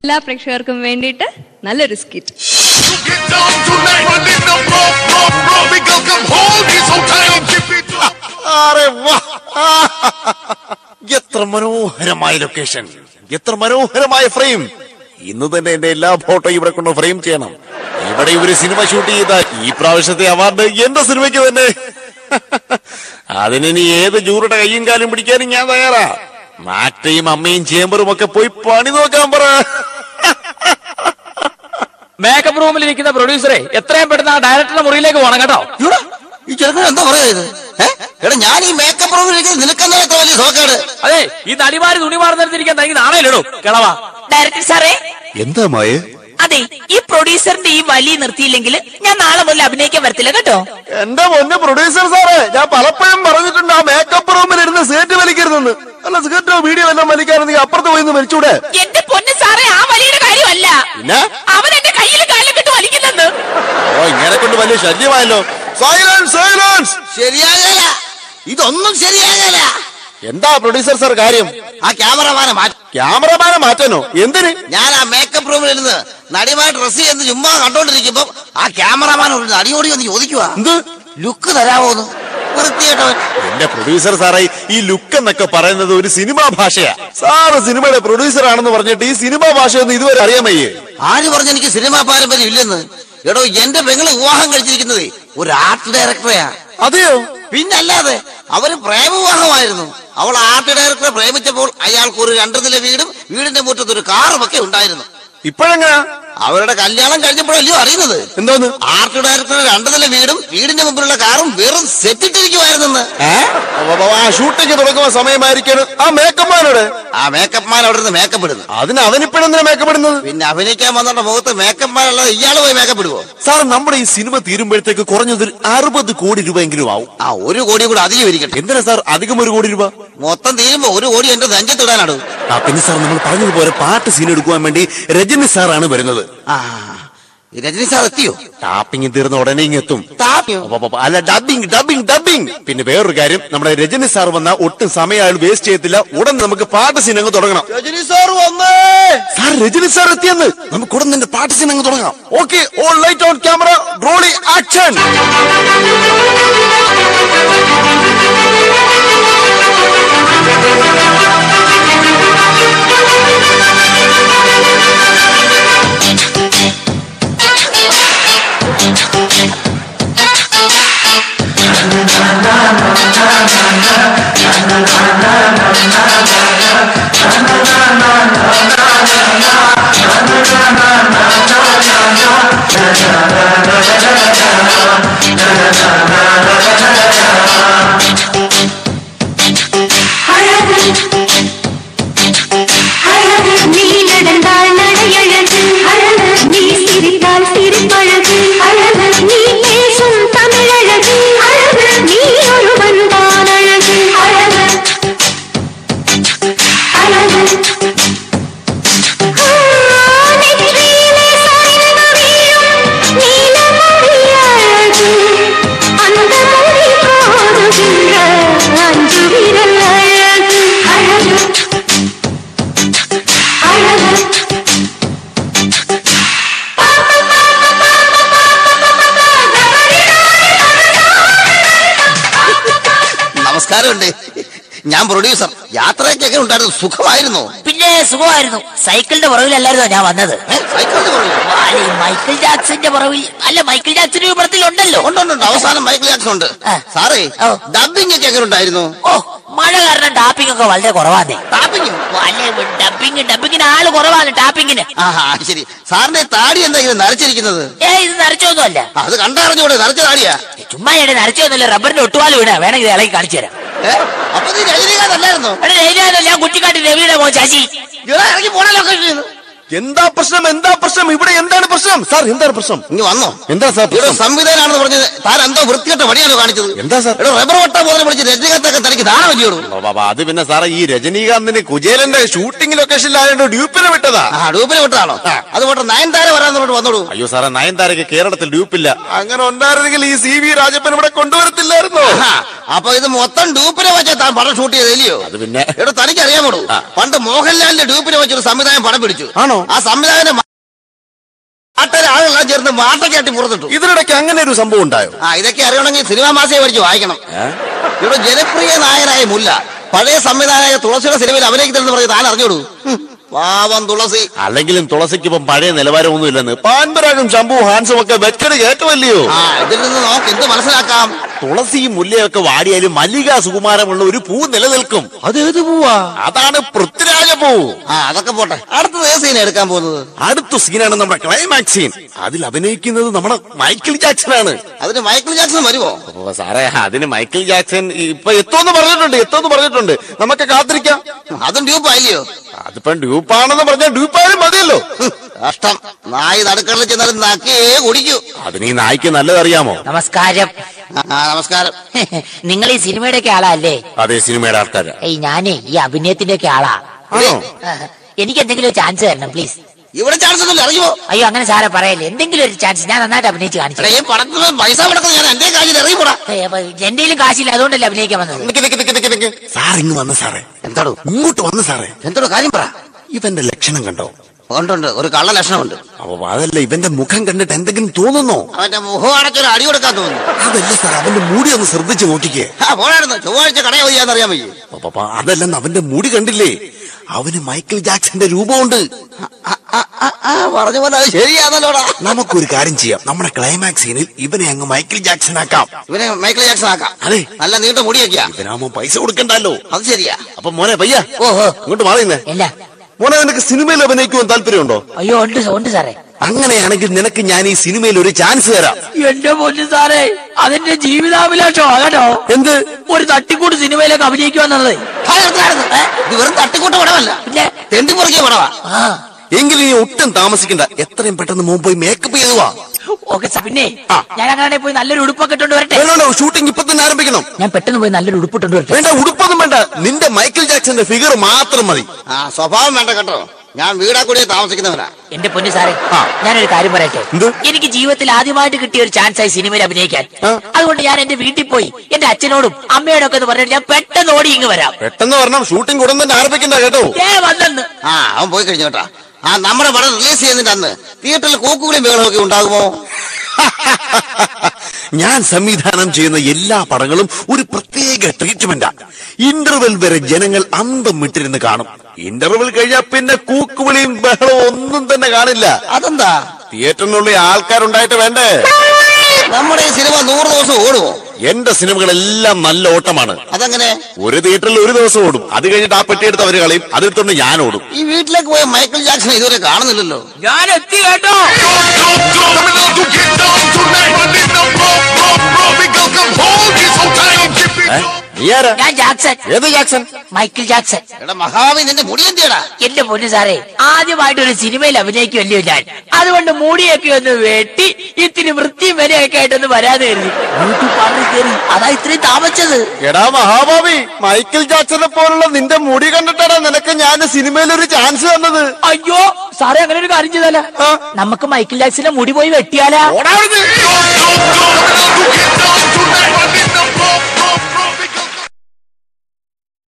എല്ലാ പ്രേക്ഷകർക്കും വേണ്ടിയിട്ട് നല്ലൊരു സ്കിറ്റ്. എത്ര മനോഹരമായ ലൊക്കേഷൻ, എത്ര മനോഹരമായ ഫ്രെയിം. ഇന്ന് തന്നെ എന്റെ എല്ലാ ഫോട്ടോയും ഇവിടെ കൊണ്ട് ഫ്രെയിം ചെയ്യണം. ഇവിടെ ഇവര് സിനിമ ഷൂട്ട് ചെയ്ത ഈ പ്രാവശ്യത്തെ അവാർഡ് എന്റെ സിനിമയ്ക്ക് തന്നെ. അതിനി ഏത് ജൂറിയുടെ കയ്യും കാലും പിടിക്കാനും ഞാൻ തയ്യാറാ. മാറ്റയും അമ്മയും ചേമ്പറും ഒക്കെ പോയി പണി നോക്കാൻ പറ. മേക്കപ്പ് റൂമിൽ ഇരിക്കുന്ന പ്രൊഡ്യൂസറെ എത്രയും പെട്ടെന്ന് ആ ഡയറക്ടറുടെ മുറിയിലേക്ക് പോകണം കേട്ടോ. ഈ ചെറുക്കൻ എന്താ പറയുന്നത്? എടാ ഞാൻ ഈ മേക്കപ്പ് റൂമിൽ നിനക്കെന്താ എത്ര വലിയ സോക്കേട്? അതെ, ഈ നടിമാര് തുണി മാറുന്നിടത്തിരിക്കാൻ തനിക്ക് നാണയില്ലടോ കിളവാ. ഡയറക്ടർ സാറേ, എന്താ മായേ? അതെ, ഈ പ്രൊഡ്യൂസറിന്റെ ഈ വലി നിർത്തിയില്ലെങ്കിൽ ഞാൻ നാളെ മുതൽ അഭിനയിക്കാൻ വരത്തില്ല കേട്ടോ. എന്റെ പൊന്ന് പ്രൊഡ്യൂസർ സാറേ, ഞാൻ പലപ്പോഴും പറഞ്ഞിട്ടുണ്ട് ആ മേക്കപ്പ് റൂമിൽ ഇരുന്ന് സീറ്റ് വലിക്കരുതെന്ന്. അല്ല, സിഗരറ്റോ വീഡിയോ എല്ലാം വലിക്കാറുണ്ടെങ്കിൽ അപ്പുറത്ത് പോയി വലിച്ചൂടെ? എന്റെ പൊന്ന് സാറേ, ആ വലിയുടെ കാര്യമല്ല, അവൻ എന്റെ കയ്യിൽ കാലം കിട്ട് വലിക്കുന്നെന്ന്. ഓ, ഇങ്ങനെ കൊണ്ട് വലിയ ശല്യമായല്ലോ. Silence, silence. ശരിയാകല, ഇതൊന്നും ശരിയാകല. എന്താ പ്രൊഡ്യൂസർ സാർ കാര്യം? ആ ക്യാമറമാനെ മാറ്റി. ക്യാമറമാനെ മാറ്റാനോ? എന്തിന്? ഞാൻ ആ മേക്കപ്പ് റൂമിൽ ഇരുന്ന് നടിമാർ ഡ്രസ് ചെയ്യുന്ന ചുമ്മാ കണ്ടോണ്ടിരിക്കുമ്പോ ആ ക്യാമറമാൻ ഒരു നടിയോടി ഒന്ന് ചോദിക്കുക, എന്ത് ലുക്ക് തരാമോന്ന്. വൃത്തിയായിട്ടവൻ. എന്റെ പ്രൊഡ്യൂസർ സാറേ, ഈ ലുക്ക് എന്നൊക്കെ പറയുന്നത് ഒരു സിനിമാ ഭാഷയാ. സാറ് സിനിമയുടെ പ്രൊഡ്യൂസർ ആണെന്ന് പറഞ്ഞിട്ട് ഈ സിനിമാ ഭാഷയൊന്നും ഇതുവരെ അറിയാൻ വയ്യേ? ആര് പറഞ്ഞ എനിക്ക് സിനിമാ പാരമ്പര്യം ഇല്ലെന്ന്? എടോ, എന്റെ പെങ്ങള് വിവാഹം കഴിച്ചിരിക്കുന്നത് ഒരു ആർട്ട് ഡയറക്ടറെയാ. അതെയോ? പിന്നല്ലാതെ അവര് പ്രേമവിവാഹമായിരുന്നു. അവൾ ആർട്ട് ഡയറക്ടറെ പ്രേമിച്ചപ്പോൾ അയാൾക്ക് ഒരു 2 നില വീടും വീടിന്റെ മുറ്റത്ത് ഒരു കാറും ഒക്കെ ഉണ്ടായിരുന്നു. ഇപ്പോഴെങ്ങനാ? അവരുടെ കല്യാണം കഴിഞ്ഞപ്പോഴല്ലയോ അറിയുന്നത്. എന്തോന്ന്? ആർട്ട് ഡയറക്ടറുടെ 2 നില വീടും വീടിന്റെ മുമ്പിലുള്ള കാറും വെറും സെറ്റിട്ടിരിക്കുമായിരുന്നെന്ന്. ഷൂട്ടിങ് തുടങ്ങുന്ന സമയമായിരിക്കും ആ മേക്കപ്പ് മാനോട്. ആ മേക്കപ്പ് മാൻ അവിടെ നിന്ന് മേക്കപ്പ് ഇടുന്നു. അതിന് അവനിപ്പോഴെന്തിനാ മേക്കപ്പ് ഇടുന്നത്? പിന്നെ അഭിനയിക്കാൻ വന്നവരുടെ മുഖത്ത് മേക്കപ്പ് മാനുള്ളത് ഇയാള് പോയി മേക്കപ്പ് ഇടുവോ? സാർ, നമ്മുടെ ഈ സിനിമ തീരുമ്പോഴത്തേക്ക് കുറഞ്ഞത് 60 കോടി രൂപയെങ്കിലും ആവും. ആ 1 കോടി കൂടെ അധികം ഇരിക്കട്ടെ. എന്തിനാ സാർ അധികം 1 കോടി രൂപ? മൊത്തം തീരുമ്പോ 1 കോടി എന്റെ നെഞ്ചത്തിടാനാണ്. പിന്നെ സാർ, നമ്മൾ പറഞ്ഞതുപോലെ പാട്ട് സീൻ എടുക്കുവാൻ വേണ്ടി രജനി സാറാണ് വരുന്നത്. ആ, രജനി സാർ എത്തിയോ? ടാപ്പിംഗ് തീർന്ന ഉടനെ ഇങ്ങെത്തും. താപ്പിയോ? അല്ല, ഡബിംഗ് ഡബിംഗ് ഡബിംഗ്. പിന്നെ വേറൊരു കാര്യം, നമ്മുടെ രജനി സാർ വന്നാൽ ഒട്ടും സമയം അയാൾ വേസ്റ്റ് ചെയ്യത്തില്ല. ഉടൻ നമുക്ക് പാട്ട് സീൻ അങ്ങ് തുടങ്ങണം. രജനി സാർ വന്നേ. സാർ, രജനി സാർ എത്തിയെന്ന്. നമുക്ക് ഉടൻ തന്നെ പാട്ട് സീൻ അങ്ങ് തുടങ്ങാം. Okay, all light on camera, rolling action. നമസ്കാരമുണ്ട്. ഞാൻ പ്രൊഡ്യൂസർ. യാത്രയൊക്കെ ഉണ്ടായിരുന്നു? സുഖമായിരുന്നു? പിന്നെ സുഖമായിരുന്നു. സൈക്കിളിന്റെ പുറകിലല്ലായിരുന്നോ ഞാൻ വന്നത്? സൈക്കിളിന്റെ പുറകിൽ? മൈക്കിൾ ജാക്സന്റെ പുറകിൽ. അല്ല, മൈക്കിൾ ജാക്സന്റെ രൂപത്തിലുണ്ടല്ലോ. ഉണ്ട്. അവസാനം മൈക്കിൾ ജാക്സൺ ഉണ്ട്. സാറേ, ഡബിംഗ് ഒക്കെ എങ്ങനെ ഉണ്ടായിരുന്നു? ഓ, മഴ കാരണം ടാപ്പിംഗ് ഒക്കെ വളരെ കുറവാന്നേ. ടാപ്പിംഗ് അല്ലെ, ഡബിങ്ങിന് ആള് കുറവാണ് ടാപ്പിങ്ങിന്. ശരി. സാറിന്റെ താടി എന്താ ഇങ്ങനെ നരച്ചിരിക്കുന്നത്? ഇത് നരച്ചൊന്നും അല്ല. അത് കണ്ടറിഞ്ഞൂടെ? നരച്ച താടിയാ. ചുമ്മാ നരച്ചൊന്നുമില്ല. റബ്ബറിന്റെ ഒട്ടുപാല് വീണ. വേണമെങ്കിൽ ഇളകി കാണിച്ചു തരാം. അപ്പൊ നീ രജനീകാന്തല്ലായിരുന്നോ? ഞാൻ കുട്ടിക്കാട്ടി രവിയുടെ മോൻ ശശി. ഇറങ്ങി പോണ ലൊക്കേഷൻ. എന്താ പ്രശ്നം? ഇവിടെ എന്താണ് പ്രശ്നം? സാർ, എന്താണ് പ്രശ്നം? ഇനി വന്നോ? എന്താ സാർ? ഇവിടെ സംവിധാനാണെന്ന് പറഞ്ഞത് താൻ എന്തോ വൃത്തികെട്ട വടിയാണ് കാണിച്ചത്. എന്താ സാർ? ഇവിടെ റബ്ബർ വട്ട പോലെ വിളിച്ച് രജനീകാന്തൊക്കെ തനിക്ക് ധാരണ വെച്ചോളൂ. അത് പിന്നെ സാറേ, ഈ രജനീകാന്തിന് കുചേലന്റെ ഷൂട്ടിംഗ് ലൊക്കേഷനിലായോണ്ട് ഡ്യൂപ്പിനെ വിട്ടതാ. ഡ്യൂപ്പിനെ വിട്ടതാണോ? അതുകൊണ്ട് നയൻതാര വരാന്നോട്ട് വന്നോളൂ. അയ്യോ സാറേ, നയൻതാരക്ക് കേരളത്തിൽ ഡ്യൂപ്പില്ല. അങ്ങനെ ഉണ്ടായിരുന്നെങ്കിൽ ഈ CV രാജപ്പൻ ഇവിടെ കൊണ്ടുവരത്തില്ലായിരുന്നോ? അപ്പൊ ഇത് മൊത്തം ഡ്യൂപ്പിനെ വെച്ചാൽ താൻ പടം ഷൂട്ട് ചെയ്തില്ലയോ? അത് പിന്നെ ഇവിടെ തനിക്ക് അറിയാമോ, പണ്ട് മോഹൻലാലിന്റെ ഡ്യൂപ്പിനെ വെച്ചൊരു സംവിധാനം പടം പിടിച്ചു. ആണോ? ആ സംവിധായകന്റെ ആളുകളെല്ലാം ചേർന്ന് മാട്ടക്കാട്ടി പുറത്തിട്ടു. ഇതിനിടയ്ക്ക് അങ്ങനെ ഒരു സംഭവം ഉണ്ടായോ? ഇതൊക്കെ അറിയണമെങ്കിൽ സിനിമാ മാസിക പഠിച്ച് വായിക്കണം. ഇവിടെ ജനപ്രിയ നായകനായ മുല്ല പഴയ സംവിധായക തുളസിയുടെ സിനിമയിൽ അഭിനയിക്കുന്നെന്ന് പറഞ്ഞ് താൻ അറിഞ്ഞോളൂ. പാവം തുളസി. അല്ലെങ്കിലും തുളസിക്ക് ഇപ്പം പഴയ നിലവാരമൊന്നും ഇല്ലെന്ന്. പാൻപരാഗും ശംഭു ഹാൻസും ഒക്കെ വെക്കട് കയറ്റമല്ലയോ? ഇതിൽ നിന്ന് നമുക്ക് എന്ത് മനസ്സിലാക്കാം? തുളസിയും മുല്ലയൊക്കെ വാടിയാലും മല്ലിക സുകുമാരമുള്ള ഒരു പൂ നിലനിൽക്കും. അതേത് പൂവാ? അതാണ് പൃഥ്വിരാജ പൂ. അതൊക്കെ പോട്ടെ. അടുത്തത് ഏത് സീൻ എടുക്കാൻ പോകുന്നത്? അടുത്ത സീനാണ് നമ്മുടെ ക്ലൈമാക്സ് സീൻ. അതിൽ അഭിനയിക്കുന്നത് നമ്മുടെ മൈക്കിൾ ജാക്സൺ ആണ്. അതിന് മൈക്കിൾ ജാക്സൺ വരുമോ? സാറേ, അതിന് മൈക്കിൾ ജാക്സൺ ഇപ്പൊ എത്തോന്ന് പറഞ്ഞിട്ടുണ്ട്. നമുക്ക് കാത്തിരിക്കാം. അതും ഡ്യൂപ്പായില്ലയോ? അതിപ്പം ഡ്യൂപ്പാണെന്ന് പറഞ്ഞാൽ ഡ്യൂപ്പായാലും മതിയല്ലോ. കഷ്ടം. നായി നടുക്കളിൽ ചെന്നാലും നക്കിയേ കുടിക്കൂ. അതിന് ഈ നായ്ക്ക് നല്ലതറിയാമോ? നമസ്കാരം. നമസ്കാരം. നിങ്ങൾ ഈ സിനിമയുടെ ഒക്കെ ആളല്ലേ? അതെ, സിനിമയുടെ ആൾക്കാരാ. ഞാനേ ഈ അഭിനയത്തിന്റെ ഒക്കെ ആളാ. ആണോ? എനിക്ക് എന്തെങ്കിലും ഒരു ചാൻസ് തരണം പ്ലീസ്. ഇവിടെ ചാൻസ് ഒന്നുമില്ല, അറിയുമോ? അയ്യോ, അങ്ങനെ സാറെ പറയല്ലേ. എന്തെങ്കിലും ഒരു ചാൻസ്. ഞാൻ നന്നായിട്ട് അഭിനയിച്ച് കാണിച്ചു. ഈ പടത്തിന് പൈസ മുടക്കുന്നത് ഞാൻ എന്റെ കാര്യം അറിയുമ്പോടാ. എന്റെയിലും കാശില്ല, അതുകൊണ്ടല്ലേ അഭിനയിക്കാൻ വന്നത്. സാർ ഇങ്ങ് വന്ന് സാറേ. എന്താടോ? ഇങ്ങോട്ട് വന്ന് സാറേ. എന്തോടോ കാര്യം പറ. ഇവന്റെ ലക്ഷണം കണ്ടോ? ഉണ്ട്, ഒരു കള്ള ലക്ഷണമുണ്ട്. അപ്പൊ അതല്ല, ഇവന്റെ മുഖം കണ്ടിട്ട് എന്തെങ്കിലും തോന്നുന്നോ? അവന്റെ മുഖം അടച്ചൊരു അടി കൊടുക്കാൻ തോന്നുന്നു. അതല്ല സാർ, അവന്റെ മുടി ഒന്ന് ശ്രദ്ധിച്ചു നോക്കിക്കേ. പോരായിരുന്നു. ചൊവ്വാഴ്ച കടയെ പോയാന്നറിയാൻ വയ്യ. അതല്ലെന്ന് അവന്റെ മുടി കണ്ടില്ലേ? അവന് മൈക്കിൾ ജാക്സന്റെ രൂപമുണ്ട്. പറഞ്ഞ പോലെ അത് ശരിയാണല്ലോടാ. നമുക്കൊരു കാര്യം ചെയ്യാം. നമ്മുടെ ക്ലൈമാക്സ് സീനിൽ ഇവനെ അങ്ങ് മൈക്കിൾ ജാക്സൺ ആക്കാം. ഇവനെ മൈക്കിൾ ജാക്സൺ ആക്കാം. അതെ, നല്ല നീണ്ട മുടിയൊക്കെയാ. ഇവനാകുമ്പോ പൈസ കൊടുക്കണ്ടല്ലോ. അത് ശരിയാ. അപ്പൊ മോനെ പയ്യ, ഓഹോ, ഇങ്ങോട്ട് മാറിയുന്നേ. ഇല്ല മോനെ, നിനക്ക് സിനിമയിൽ അഭിനയിക്കുവാൻ താല്പര്യമുണ്ടോ? അയ്യോ, ഉണ്ട് സാറേ. അങ്ങനെയാണെങ്കിൽ നിനക്ക് ഞാൻ ഈ സിനിമയിൽ ഒരു ചാൻസ് തരാം. എന്റെ പൊന്നു സാറേ, അതെന്റെ ജീവിതാഭിലാഷോ കേട്ടോ. എന്ത്? ഒരു തട്ടിക്കൂട്ട് സിനിമയിലേക്ക് അഭിനയിക്കുവാന്നുള്ളത്. ഇത് വെറും തട്ടിക്കൂട്ട പടമല്ല, തെണ്ടി പുറകിയ പടവാ. എങ്കിലും നീ ഒട്ടും താമസിക്കണ്ട. എത്രയും പെട്ടെന്ന് മുമ്പ് പോയി മേക്കപ്പ് ചെയ്തുവാ. Okay sir. പിന്നെ ഞാൻ അങ്ങനെ പോയി നല്ലൊരു ഉടുപ്പൊക്കെ ഇട്ടോണ്ട് വരട്ടെ? വേണോ? ഷൂട്ടിംഗ് ഇപ്പൊ തന്നെ ആരംഭിക്കണം. ഞാൻ പെട്ടെന്ന് പോയി നല്ലൊരു ഉടുപ്പിട്ടോണ്ട് വരട്ടെ? വേണ്ട, ഉടുപ്പൊന്നും വേണ്ട. നിന്റെ മൈക്കിൾ ജാക്സന്റെ ഫിഗർ മാത്രം മതി. സ്വഭാവം വേണ്ട കേട്ടോ. ഞാൻ വീടാക്കൂടിയെ താമസിക്കുന്നവനാ. എന്റെ പൊന്നു സാറേ, ഞാനൊരു കാര്യം പറയട്ടെ. എനിക്ക് ജീവിതത്തിൽ ആദ്യമായിട്ട് കിട്ടിയ ഒരു ചാൻസ് ആയി സിനിമയിൽ അഭിനയിക്കാൻ. അതുകൊണ്ട് ഞാൻ എന്റെ വീട്ടിൽ പോയി എന്റെ അച്ഛനോടും അമ്മയോടും ഒക്കെ പറഞ്ഞിട്ട് ഞാൻ പെട്ടെന്ന് ഓടി ഇങ്ങ് വരാം. പെട്ടെന്ന് പറഞ്ഞാൽ ഷൂട്ടിംഗ് ഉടൻ തന്നെ ആരംഭിക്കണ്ട കേട്ടോ. വന്നെന്ന്. അവൻ പോയി കഴിഞ്ഞു കേട്ടാ. നമ്മുടെ പടം റിലീസ് ചെയ്യുന്നതിന്റെ അന്ന് തിയേറ്ററിൽ കൂക്കുകൂടിയും ബഹളമൊക്കെ ഉണ്ടാകുമോ? ഞാൻ സംവിധാനം ചെയ്യുന്ന എല്ലാ പടങ്ങളും ഒരു പ്രത്യേക ട്രീറ്റ്മെന്റാ. ഇന്റർവെൽ വരെ ജനങ്ങൾ അന്തം വിട്ടിരുന്ന് കാണും. ഇന്റർവെൽ കഴിഞ്ഞാൽ പിന്നെ കൂക്കുവിളിയും ബഹളവും ഒന്നും തന്നെ കാണില്ല. അതെന്താ? തിയേറ്ററിനുള്ളിൽ ആൾക്കാരുണ്ടായിട്ട് വേണ്ടേ? നമ്മുടെ ഈ സിനിമ 100 ദിവസം ഓടുമോ? എന്റെ സിനിമകളെല്ലാം നല്ല ഓട്ടമാണ്. അതെങ്ങനെ? ഒരു തിയേറ്ററിൽ ഒരു ദിവസം ഓടും. അത് കഴിഞ്ഞിട്ട് ആ പെട്ടിയെടുത്ത് അവര് കളയും. അതെടുത്തോണ്ട് ഞാൻ ഓടും. ഈ വീട്ടിലേക്ക് പോയ മൈക്കിൾ ജാക്സൺ ഇതുവരെ കാണുന്നില്ലല്ലോ. ഞാൻ എത്തി കേട്ടോ. ഞാൻ ജാക്സൺ. ഏത് ജാക്സൺ? Michael Jackson. എടാ മഹാവി, നിന്റെ മുടി എന്തിയടാ? എന്റെ പൊന്നു സാറേ, ആദ്യമായിട്ട് ഒരു സിനിമയിൽ അഭിനയിക്കുമല്ലോ ഞാൻ. അതുകൊണ്ട് മുടിയൊക്കെ ഒന്ന് വെട്ടി ഇത്തിരി വൃത്തിയും വരെയൊക്കെ ആയിട്ടൊന്ന് വരാതെ കരുതി കയറി. അതാ ഇത്രയും താമസിച്ചത്. എടാ മഹാഭാവി, മൈക്കിൾ ജാക്സനെ പോലുള്ള നിന്റെ മുടി കണ്ടിട്ടാണ് നിനക്ക് ഞാൻ സിനിമയിൽ ഒരു ചാൻസ് തന്നത്. അയ്യോ സാറേ, അങ്ങനെ ഒരു കാര്യം ചെയ്താലോ? നമുക്ക് മൈക്കിൾ ജാക്സന്റെ മുടി പോയി വെട്ടിയാലാ?